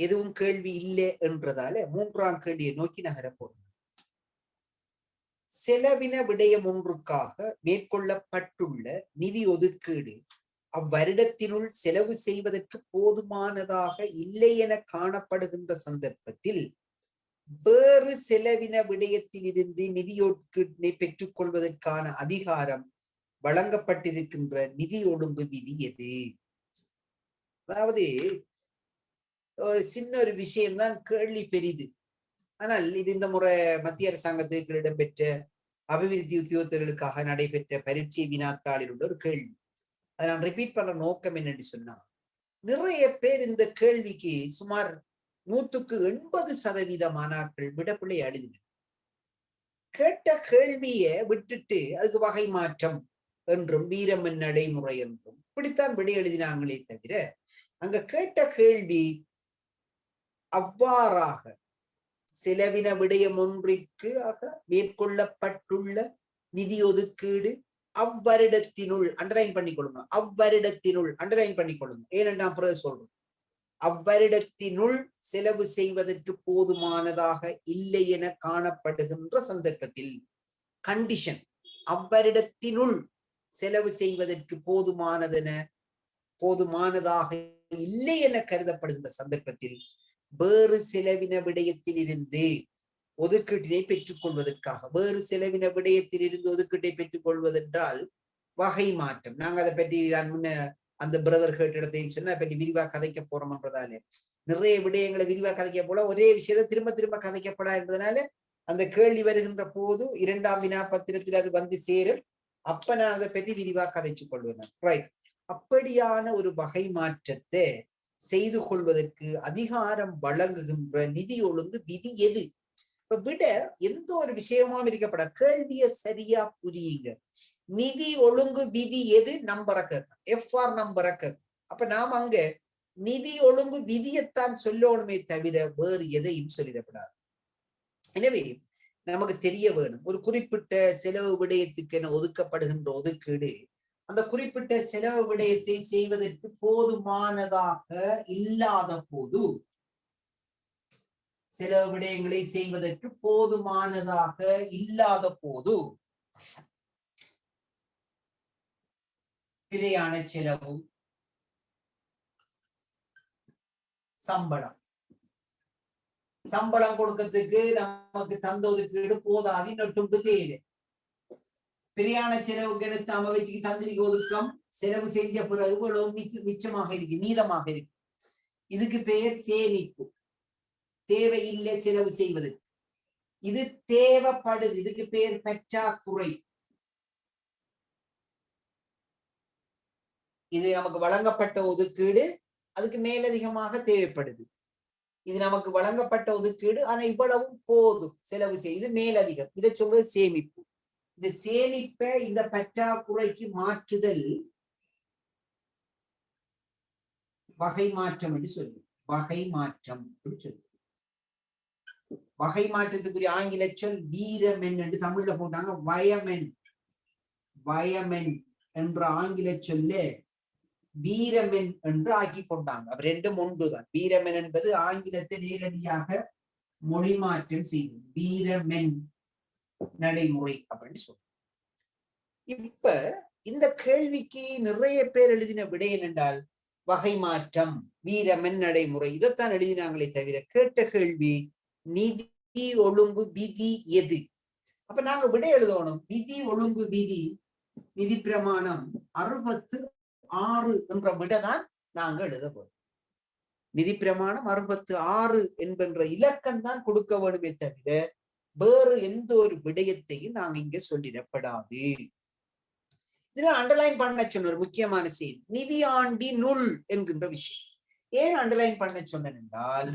எதுவும் கேள்வி இல்லை என்றதால மூன்றாம் கேள்வியை நோக்கி நகரப்போம். செலவின விடயம் ஒன்றுக்காக மேற்கொள்ளப்பட்டுள்ள நிதி ஒதுக்கீடு அவ்வருடத்தினுள் செலவு செய்வதற்கு போதுமானதாக இல்லை என காணப்படுகின்ற சந்தர்ப்பத்தில் வேறு செலவின விடயத்திலிருந்து நிதி ஒதுக்கீட்டினை பெற்றுக் கொள்வதற்கான அதிகாரம் வழங்கப்பட்டிருக்கின்ற நிதி ஒழுங்கு விதி எது? அதாவது சின்ன ஒரு விஷயம்தான், கேள்வி பெரிது. ஆனால் இது இந்த முறை மத்திய அரசாங்கத்துக்கு இடம்பெற்ற அபிவிருத்தி உத்தியோகத்தர்களுக்காக நடைபெற்ற பரீட்சை வினாத்தாளில் உள்ள ஒரு கேள்வி. அதை நான் ரிப்பீட் பண்ண நோக்கம் என்னன்னு சொன்னா, நிறைய பேர் இந்த கேள்விக்கு சுமார் 100% மாணாக்கள் விடப்பிள்ளை எழுதினர். கேட்ட கேள்விய விட்டுட்டு அதுக்கு வகை மாற்றம் என்றும் வீரமன் நடைமுறை என்றும் இப்படித்தான் விடை எழுதினாங்களே தவிர, அங்க கேட்ட கேள்வி அவ்வாறாக செலவின விடயம் ஒன்றிற்கு மேற்கொள்ளப்பட்டுள்ள நிதி ஒதுக்கீடு அவ்வருடத்தினுள் அண்டர்லைன் பண்ணிக்கொள்ளுங்க, அவ்வருடத்தினுள் அண்டர்லைன் பண்ணிக்கொள்ளுங்க. ஏனென்றா பிறகு சொல்றோம், அவ்வருடத்தினுள் செலவு செய்வதற்கு போதுமானதாக இல்லை என காணப்படுகின்ற சந்தர்ப்பத்தில், கண்டிஷன் அவ்வருடத்தினுள் செலவு செய்வதற்கு போதுமானதாக இல்லை என கருதப்படுகின்ற சந்தர்ப்பத்தில் வேறு செலவின விடயத்தில் இருந்து ஒதுக்கீட்டினை பெற்றுக் கொள்வதற்காக, வேறு செலவின விடயத்தில் இருந்து ஒதுக்கீட்டை பெற்றுக் கொள்வதென்றால் வகை மாற்றம். நாங்க அதை பற்றி முன்ன அந்த பிரதர் கேட்டிடத்தையும் சொன்ன பற்றி விரிவா கதைக்க போறோம்ன்றதாலே நிறைய விடயங்களை விரிவா கதைக்க போல ஒரே விஷயத்தை திரும்ப திரும்ப கதைக்கப்படா என்பதனால அந்த கேள்வி வருகின்ற போது 2ஆம் வினா பத்திரத்தில் அது வந்து சேரும். அப்ப நான் அதை பற்றி விரிவா கதைச்சு கொள்வேன். ரைட். அப்படியான ஒரு வகை மாற்றத்தை செய்து கொள்வதற்கு அதிகாரம் வழங்குகின்ற நிதி ஒழுங்கு விதி எது? இப்ப விட எந்த ஒரு விஷயமும் இருக்கப்பட கேள்விய சரியா புரியுங்க. நிதி ஒழுங்கு விதி எது? நம்பரை கேட்கும், எஃப்ஆர் நம்பரை கேட்கும். அப்ப நாம் அங்க நிதி ஒழுங்கு விதியைத்தான் சொல்லணுமே தவிர வேறு எதையும் சொல்லிடப்படாது. எனவே நமக்கு தெரிய வேணும், ஒரு குறிப்பிட்ட செலவு விடயத்துக்கு என ஒதுக்கப்படுகின்ற ஒதுக்கீடு அந்த குறிப்பிட்ட செலவு விடயத்தை செய்வதற்கு போதுமானதாக இல்லாத போது, செலவு விடயங்களை செய்வதற்கு போதுமானதாக இல்லாத போது பிரயாண செலவு, சம்பளம் கொடுக்கிறதுக்கு நமக்கு தந்த ஒதுக்கீடு போதாது, நொட்டு தேவை. பிரயாண செலவுக்கு எடுத்து அமைச்சுக்கு தந்திரிக்க ஒதுக்கம் செலவு செஞ்ச பிறகு இவ்வளவு மிச்சமாக இருக்கு, மீதமாக இருக்கு. இதுக்கு பெயர் சேமிப்பு. தேவையில்லை செலவு செய்வது, இது தேவைப்படுது, இதுக்கு பெயர் பற்றாக்குறை. இது நமக்கு வழங்கப்பட்ட ஒதுக்கீடு, அதுக்கு மேலதிகமாக தேவைப்படுது. இது நமக்கு வழங்கப்பட்ட ஒதுக்கீடு, ஆனா இவ்வளவும் போதும் செலவு செய்து மேலதிகம், இதை சொல்றது சேமிப்பு. இந்த சேமிப்பை இந்த பற்றாக்குறைக்கு மாற்றுதல் வகை மாற்றம் என்று சொல்லு. வகை மாற்றம் சொல்லு. வகை மாற்றத்துக்குரிய ஆங்கில சொல் வீரமென் என்று தமிழ்ல போட்டாங்க. வயமென், வயமென் என்ற ஆங்கில சொல்ல வீரமென் என்று ஆக்கி கொண்டாங்க. அப்ப ரெண்டும் ஒன்றுதான். வீரமென் என்பது ஆங்கிலத்தை நேரடியாக மொழி மாற்றம் செய்வது, வீரமென் நடைமுறை அப்படின்னு சொல்றோம். இப்ப இந்த கேள்விக்கு நிறைய பேர் எழுதின விடை என்னென்றால் வகை மாற்றம், வீரமென் நடைமுறை, இதைத்தான் எழுதினாங்களே தவிர கேட்ட கேள்வி நிதி ஒழுங்கு விதி எது? அப்ப நாங்க விடை எழுதணும். விதி ஒழுங்கு விதி நிதி பிரமாணம் 66 என்ற விடைதான் நாங்க எழுத போறோம். நிதி பிரமாணம் 66 என்கின்ற இலக்கம் தான் கொடுக்க வேண்டுமே தவிர வேறு எந்த ஒரு விடயத்தையும் நாங்க இங்க சொல்லிடப்படாது. இதுல அண்டர்லைன் பண்ண சொன்ன ஒரு முக்கியமான செய்தி நிதியாண்டினுள் என்கின்ற விஷயம். ஏன் அண்டர்லைன் பண்ண சொன்னேன் என்றால்,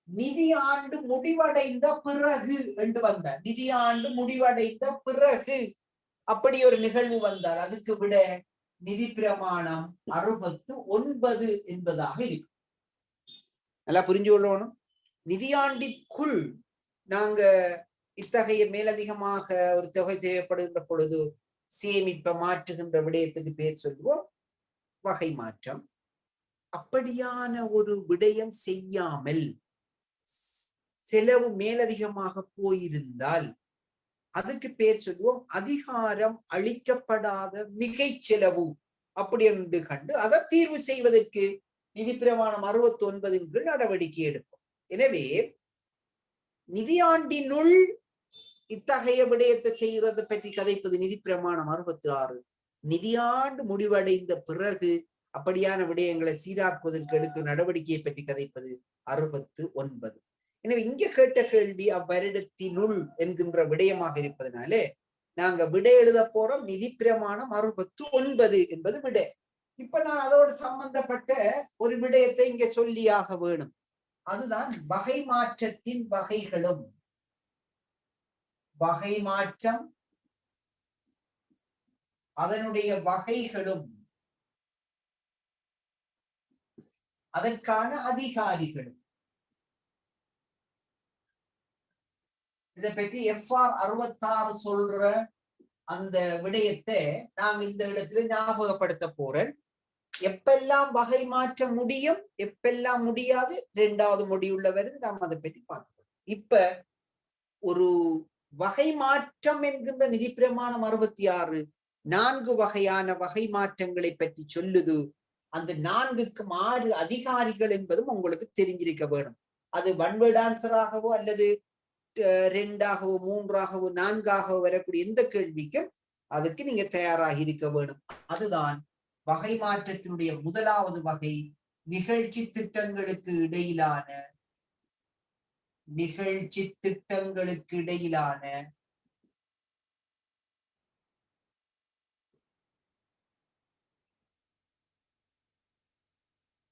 நிதியாண்டு முடிவடைந்த பிறகு என்று வந்தார். நிதியாண்டு முடிவடைந்த பிறகு அப்படி ஒரு நிகழ்வு வந்தால் அதுக்கு விட நிதி பிரமாணம் 69 என்பதாக இருக்கும். நல்லா புரிஞ்சு கொள்ளணும். நிதியாண்டிற்குள் நாங்க இத்தகைய மேலதிகமாக ஒரு தொகை தேவைப்படுகின்ற பொழுது சேமிப்பை மாற்றுகின்ற விடயத்துக்கு பேர் சொல்லுவோம் வகை மாற்றம். அப்படியான ஒரு விடயம் செய்யாமல் செலவு மேலதிகமாக போயிருந்தால் அதுக்கு பேர் சொல்லுவோம் அதிகாரம் அளிக்கப்படாத மிகை செலவு அப்படி என்று கண்டு அதை தீர்வு செய்வதற்கு நிதி பிரமாணம் 69 கீழ் நடவடிக்கை எடுப்போம். எனவே நிதியாண்டினுள் இத்தகைய விடயத்தை செய்யறதை பற்றி கதைப்பது நிதி பிரமாணம் 66. நிதியாண்டு முடிவடைந்த பிறகு அப்படியான விடயங்களை சீராக்குவதற்கு எடுக்கும் நடவடிக்கையை பற்றி கதைப்பது 69. எனவே இங்க கேட்ட கேள்வி அவ்வருடத்தினுள் என்கின்ற விடயமாக இருப்பதனாலே நாங்க விடை எழுத போறோம் நிதி பிரமாணம் 69 என்பது விடை. இப்ப நான் அதோடு சம்பந்தப்பட்ட ஒரு விடயத்தை இங்க சொல்லியாக வேணும். அதுதான் வகை மாற்றத்தின் வகைகளும். வகை மாற்றம் அதனுடைய வகைகளும் அதற்கான அதிகாரிகளும். இதை பற்றி FR 66 சொல்ற அந்த விடயத்தை நாம் இந்த இடத்துல ஞாபகப்படுத்த போறேன். எப்பெல்லாம் வகை மாற்ற முடியும் எப்பெல்லாம் முடியாது 2வது முடிவுள்ள வருது நாம் அதை பற்றி பார்த்துக்கணும். இப்ப ஒரு வகை மாற்றம் என்கின்ற நிதி பிரமாணம் 66 4 வகையான வகை மாற்றங்களை பற்றி சொல்லுது. அந்த 4க்கும் 6 அதிகாரிகள் என்பதும் உங்களுக்கு தெரிஞ்சிருக்க வேணும். அது ஒன் வேர்ட் ஆன்சராகவோ அல்லது 2ஆகவோ 3ஆகவோ 4ஆகவோ வரக்கூடிய எந்த கேள்விக்கும் அதுக்கு நீங்க தயாராக இருக்க வேணும். அதுதான் வகை மாற்றத்தினுடைய முதலாவது வகை நிகழ்ச்சி திட்டங்களுக்கு இடையிலான நிகழ்ச்சி திட்டங்களுக்கு இடையிலான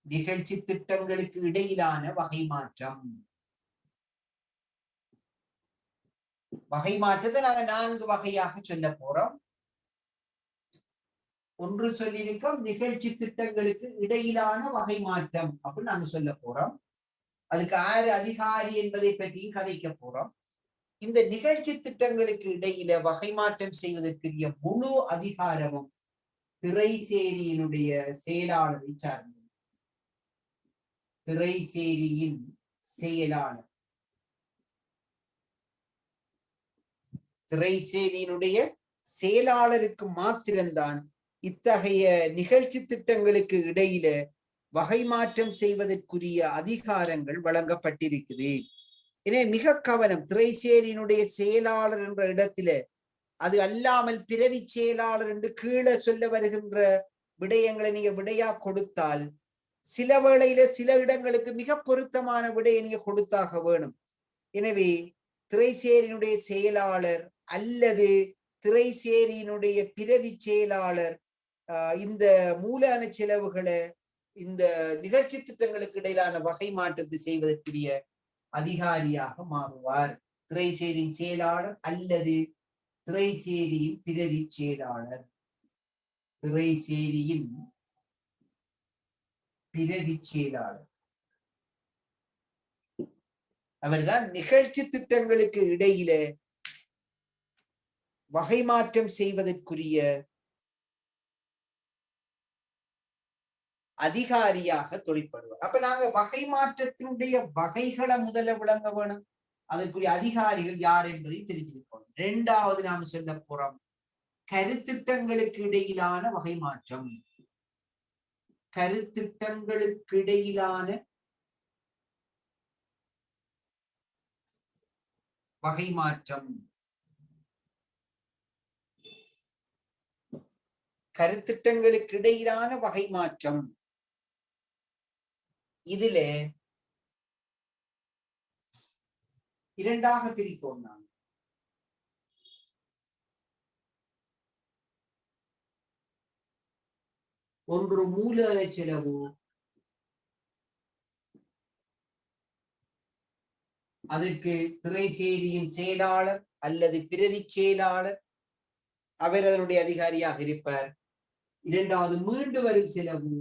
நிகழ்ச்சி திட்டங்களுக்கு இடையிலான வகை மாற்றம். வகை மாற்றத்தை நாங்க 4 வகையாக சொல்ல போறோம். ஒன்று சொல்லியிருக்கோம் நிகழ்ச்சி திட்டங்களுக்கு இடையிலான வகை மாற்றம் அப்படின்னு நாங்க சொல்ல போறோம். அதுக்கு 6 அதிகாரி என்பதை பற்றியும் கதைக்க போறோம். இந்த நிகழ்ச்சி திட்டங்களுக்கு இடையில வகை மாற்றம் செய்வதற்குரிய முழு அதிகாரமும் திரைசேரியினுடைய செயலாளரை சார்ந்தது. திரைசேரியின் செயலாளர் திரைசேரியினுடைய செயலாளருக்கு மாத்திரம்தான் இத்தகைய நிகழ்ச்சி திட்டங்களுக்கு இடையில வகை மாற்றம் செய்வதற்குரிய அதிகாரங்கள் வழங்கப்பட்டிருக்குது. எனவே மிக கவனம். திரைசேரியினுடைய செயலாளர் என்ற இடத்துல அது அல்லாமல் பிரதி செயலாளர் என்று கீழே சொல்ல வருகின்ற விடயங்களை நீங்க விடையா கொடுத்தால் சில வேளையில சில இடங்களுக்கு மிக பொருத்தமான விடையை நீங்க கொடுத்தாக வேணும். எனவே திரைசேரியினுடைய செயலாளர் அல்லது திரைசேரியினுடைய பிரதி செயலாளர் இந்த மூலதன செலவுகளை இந்த நிகழ்ச்சி திட்டங்களுக்கு இடையிலான வகை மாற்றத்தை செய்வதற்குரிய அதிகாரியாக மாறுவார். திரைசேரியின் செயலாளர் அல்லது திரைசேரியின் பிரதி செயலாளர். திரைசேரியின் பிரதி செயலாளர் அவர்தான் நிகழ்ச்சி திட்டங்களுக்கு இடையில வகை மாற்றம் செய்வதற்குரிய அதிகாரியாக தொழிற்படுவார். அப்ப நாங்க வகை மாற்றத்தினுடைய வகைகளை முதல்ல விளங்க வேணும். அதற்குரிய அதிகாரிகள் யார் என்பதை தெரிஞ்சிருக்கோம். 2வது நாம சொல்ல போறோம் கருத்திட்டங்களுக்கு இடையிலான வகை மாற்றம். கருத்திட்டங்களுக்கு இடையிலான வகை மாற்றம். கருத்திட்டங்களுக்கு இடையிலான வகை மாற்றம். இதுல 2ஆக பிரிப்போம். நான் ஒன்று மூலதன செலவு, அதற்கு திரைசேரியின் செயலாளர் அல்லது பிரதி செயலாளர் அவர் அதனுடைய அதிகாரியாக இருப்பார். 2வது மீண்டு வரும் செலவு,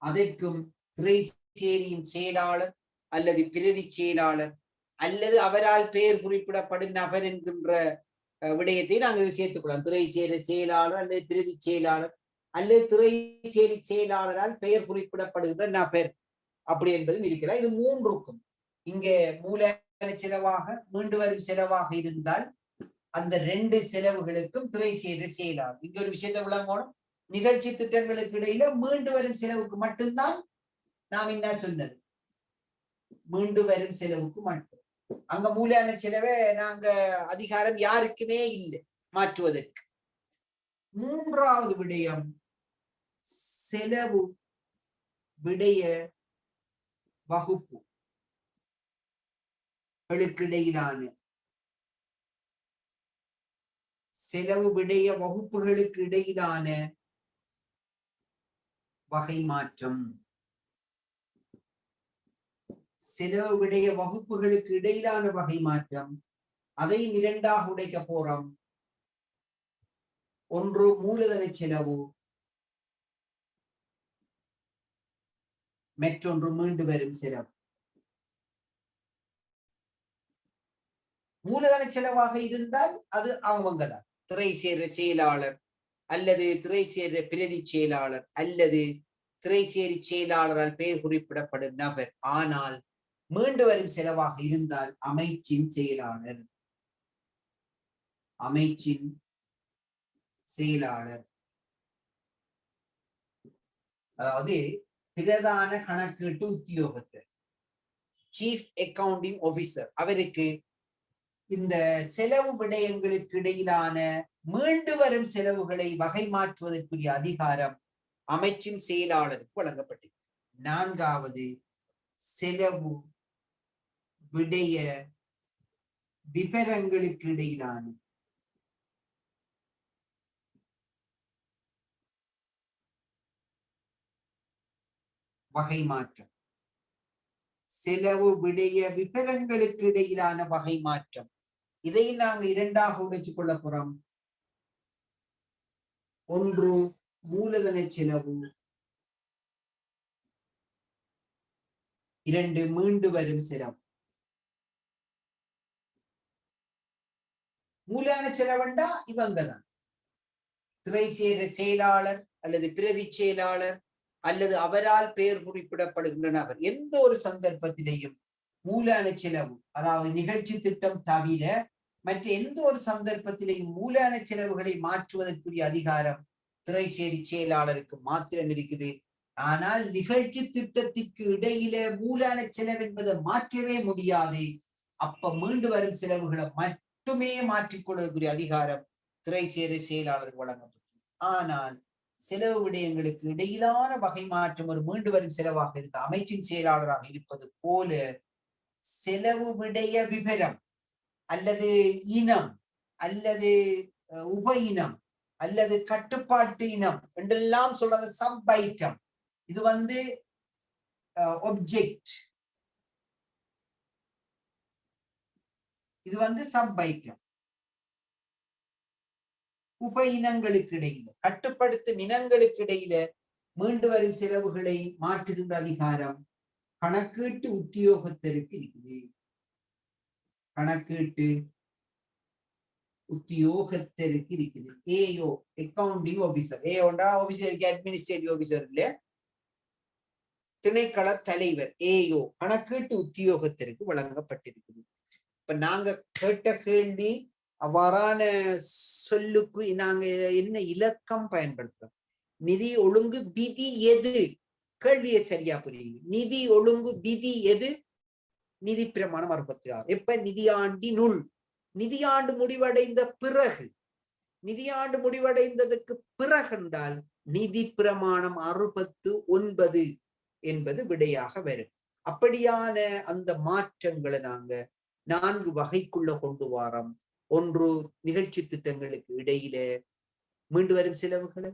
அதற்கும் திரைசேரியின் செயலாளர் அல்லது பிரதி செயலாளர் அல்லது அவரால் பெயர் குறிப்பிடப்படும் நபர் என்கின்ற விடயத்தை நாங்கள் சேர்த்துக்கொள்ளலாம். துறை செயலாளர் அல்லது பிரதி செயலாளர் அல்லது துறை செயலாளரால் பெயர் குறிப்பிடப்படுகின்ற நபர் அப்படி என்பதும் இருக்கிறார். இது மூன்றுக்கும் இங்கே மூலதன செலவாக மீண்டு வரும் செலவாக இருந்தால் அந்த 2 செலவுகளுக்கும் துறை செயலாளர். இங்க ஒரு விஷயத்தை விளங்கணும். நிகழ்ச்சி திட்டங்களுக்கு இடையில மீண்டு வரும் செலவுக்கு மட்டும்தான் நாம் என்ன சொன்னது, மீண்டு வரும் செலவுக்கு மட்டும். அங்க மூலதன செலவை நாங்க அதிகாரம் யாருக்குமே இல்லை மாற்றுவதற்கு. மூன்றாவது விடயம் செலவு விடய வகுப்பு இடையிலான செலவு விடய வகுப்புகளுக்கு இடையிலான வகை மாற்றம். செலவு விடய வகுப்புகளுக்கு இடையிலான வகை மாற்றம். அதையும் 2ஆக உடைக்க போறோம். ஒன்று மூலதன செலவு, மற்றொன்று மீண்டு வரும் செலவு. மூலதன செலவாக இருந்தால் அது அவங்கதான் துறை செயலாளர் அல்லது துறை பிரதி செயலாளர் அல்லது துறை செயலாளரால் பெயர் குறிப்பிடப்படும் நபர். ஆனால் மீண்டு வரும் செலவாக இருந்தால் அமைச்சின் செயலாளர். அமைச்சின் செயலாளர் அதாவது பிரதான கணக்கீட்டு உத்தியோகத்தர், சீஃப் அக்கவுண்டிங் ஆபீசர். அவருக்கு இந்த செலவு விடயங்களுக்கு இடையிலான மீண்டு வரும் செலவுகளை வகை மாற்றுவதற்குரிய அதிகாரம் அமைச்சின் செயலாளருக்கு வழங்கப்பட்டது. 4வது செலவு விடய விவரங்களுக்கு இடையிலான வகை மாற்றம். செலவு விடய விவரங்களுக்கு இடையிலான வகை மாற்றம். இதை நாங்கள் 2ஆக உடைச்சு கொள்ள போறோம். ஒன்று மூலதன செலவு, 2 மீண்டு வரும் செலவு. மூலதன செலவுண்டா இவங்கதான் துறை செயலாளர் அல்லது பிரதி செயலாளர் அல்லது அவரால் பெயர் குறிப்பிடப்படுகின்ற நபர். எந்த ஒரு சந்தர்ப்பத்திலேயும் மூலதன செலவு அதாவது நிகழ்ச்சி திட்டம் தவிர மற்ற எந்த ஒரு சந்தர்ப்பத்திலேயும் மூலதன செலவுகளை மாற்றுவதற்குரிய அதிகாரம் துறை செயலாளருக்கு மாத்திரம் இருக்குது. ஆனால் நிகழ்ச்சி திட்டத்திற்கு இடையில மூலதன செலவு என்பதை மாற்றவே முடியாது. அப்ப மீண்டு வரும் செலவுகளை மட்டுமே மாற்றிக்கொள்ளக்கூடிய அதிகாரம் துறை செயலாளருக்கு வழங்கப்பட்டது. ஆனால் செலவு விடயங்களுக்கு இடையிலான வகை மாற்றம் ஒரு மீண்டு வரும் செலவாக இருந்த அமைச்சின் செயலாளராக இருப்பது போல செலவு விடய விவரம் அல்லது இனம் அல்லது உப இனம் அல்லது கட்டுப்பாட்டு இனம் என்றெல்லாம் சொல்றது சப் ஐட்டம். இது ஒப்ஜெக்ட், இது சப் ஐட்டம். உப இனங்களுக்கு இடையில கட்டுப்படுத்தும் இனங்களுக்கு இடையில மீண்டு வரும் செலவுகளை மாற்றுகின்ற அதிகாரம் கணக்கீட்டு உத்தியோகத்தருக்கு இருக்குது. கணக்கீட்டு உத்தியோகத்தருக்கு இருக்குது. AO accounting officer. ஏஓண்டா ஆபீசர் அட்மினிஸ்ட்ரேட்டிவ் ஆபீசர் இல்ல, திணைக்கள தலைவர். ஏஓ கணக்கீட்டு உத்தியோகத்தருக்கு வழங்கப்பட்டிருக்குது. இப்ப நாங்க கேட்ட கேள்வி அவ்வாறான சொல்லுக்கு நாங்க என்ன இலக்கம் பயன்படுத்துறோம்? நிதி ஒழுங்கு விதி எது? கேள்வியை சரியா புரியுங்க. நிதி ஒழுங்கு விதி எது? நிதி பிரமாணம் 66. எப்ப? நிதியாண்டினுள். நிதியாண்டு முடிவடைந்த பிறகு, நிதியாண்டு முடிவடைந்ததற்கு பிறகு என்றால் நிதி பிரமாணம் 69 என்பது விடையாக வரும். அப்படியான அந்த மாற்றங்களை நாங்க 4 வகைக்குள்ள கொண்டு வாரோம். ஒன்று நிகழ்ச்சி திட்டங்களுக்கு இடையில மீண்டு வரும் செலவுகளை,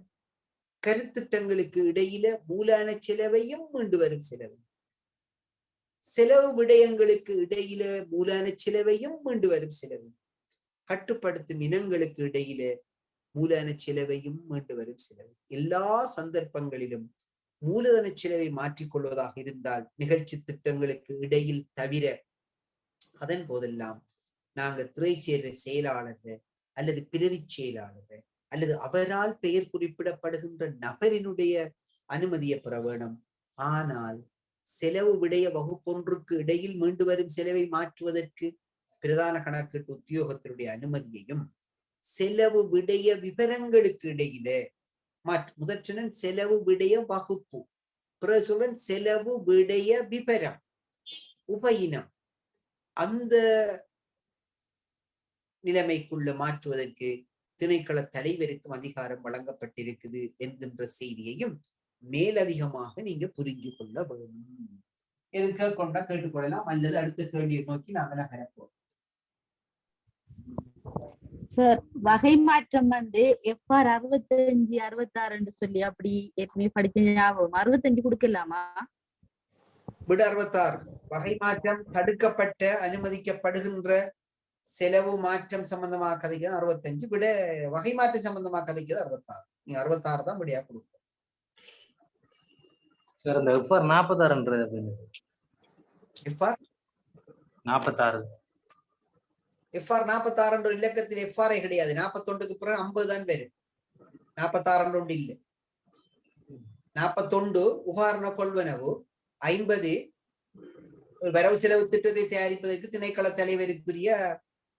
கருத்திட்டங்களுக்கு இடையில மூலதன செலவையும் மீண்டு வரும் செலவு, செலவு விடயங்களுக்கு இடையில மூலதன செலவையும் மீண்டு வரும் செலவு, கட்டுப்படுத்தும் இனங்களுக்கு இடையில மூலதன செலவையும் மீண்டு வரும் செலவு. எல்லா சந்தர்ப்பங்களிலும் மூலதன செலவை மாற்றிக்கொள்வதாக இருந்தால் நிகழ்ச்சி திட்டங்களுக்கு இடையில் தவிர, அதன் போதெல்லாம் நாங்க துறை செயலாளர் அல்லது பிரதி செயலாளர் அல்லது அவரால் பெயர் குறிப்பிடப்படுகின்ற நபரினுடைய அனுமதியை பெற வேணும். ஆனால் செலவு விடய வகுப்பொன்றுக்கு இடையில் மீண்டு வரும் செலவை மாற்றுவதற்கு பிரதான கணக்கீட்டு உத்தியோகத்தினுடைய அனுமதியையும் செலவு விடய விவரங்களுக்கு இடையில முதற்றுடன் செலவு விடய வகுப்பு, பிறகுடன் செலவு விடய விபரம் உபயினம் அந்த நிலைமைக்குள்ள மாற்றுவதற்கு திணைக்கள தலைவருக்கும் அதிகாரம் வழங்கப்பட்டிருக்குது என்கின்ற செய்தியையும் மேலதிகமாக நீங்க புரிஞ்சு கொள்ள வேண்டும். எது கேட்கொண்டா கேட்டுக்கொள்ளலாம் அல்லது அடுத்த கேள்வியை நோக்கி நாங்கள் நகரப்போம். சார், வகை மாற்றம் FR 65 66 சொல்லி அப்படி ஏற்கனவே படிச்ச ஞாபகம். 65 கொடுக்கலாமா? விட 66 வகை மாற்றம் தடுக்கப்பட்ட அனுமதிக்கப்படுகின்ற செலவு மாற்றம் சம்பந்தமாக கதைக்கிறது 65, விட வகை மாற்றம் சம்பந்தமாக கதைக்கிறது 66. நீங்க 66 தான் விடையா கொடுக்கும். சார், இந்த FR 46 FR 46 FR 46 இலக்கத்தில் FR கிடையாது. 41க்கு பிறகு 50 தான் வரும். 46 இல்ல. 41 உகாரண கொள்வனவு, 50 வரவு செலவு திட்டத்தை தயாரிப்பதற்கு திணைக்கள தலைவருக்குரிய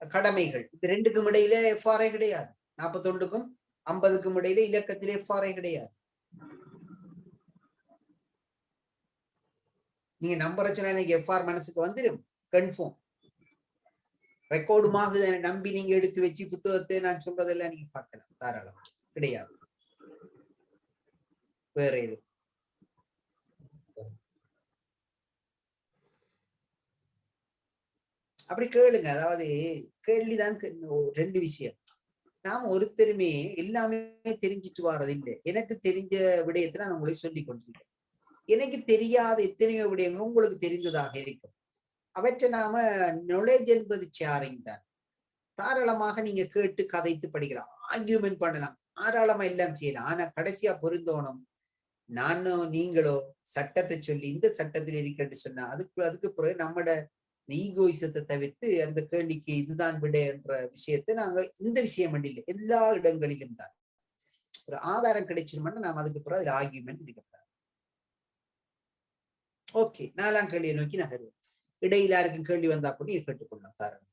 கடமைகள். இது ரெண்டுக்கும் இடையில FR கிடையாது. 41க்கும் 50க்கும் இடையில இலக்கத்திலே FR கிடையாது. நீங்க நம்பர் சொன்னா எனக்கு FR மனசுக்கு வந்துடும். கன்ஃபார்ம் ரெக்கார்டுமாக நம்பி நீங்க எடுத்து வச்சு புத்தகத்தை நான் சொல்றதெல்லாம் நீங்க பார்க்கலாம். தாராளம் கிடையாது. வேற எது அப்படி கேளுங்க. அதாவது கேள்விதான் ரெண்டு விஷயம். நாம் ஒருத்தருமே எல்லாமே தெரிஞ்சிட்டு வர்றது இல்லை. எனக்கு தெரிஞ்ச விடயத்தை நான் உங்களுக்கு சொல்லி கொண்டிருக்கேன். எனக்கு தெரியாத எத்தனையோ விடயங்களும் உங்களுக்கு தெரிந்ததாக இருக்கும். அவற்றை நாம நாலேஜ் என்பது ஷேரிங் தான். தாராளமாக நீங்க கேட்டு கதைத்து படிக்கலாம், ஆர்கியூமெண்ட் பண்ணலாம், தாராளமா எல்லாம் செய்யலாம். ஆனா கடைசியா பொருந்தோணும். நானோ நீங்களோ சட்டத்தை சொல்லி இந்த சட்டத்தில் இருக்கட்டு சொன்னா அதுக்கு பிறகு நம்மட ஈகோயிசத்தை தவிர்த்து அந்த கேள்விக்கு இதுதான் விட என்ற விஷயத்தை நாங்க இந்த விஷயம் இல்லை, எல்லா இடங்களிலும் தான் ஒரு ஆதாரம் கிடைச்சிருமோன்னா நாம் அதுக்கு பிறகு அதில் ஆர்கியூமெண்ட் இருக்கக்கூடாது. ஓகே, 4ஆம் கேள்வியை நோக்கி நகருவோம். இடையில யாருக்கும் கேள்வி வந்தா கூட கேட்டுக்கொள்ளலாம் தாராளம்.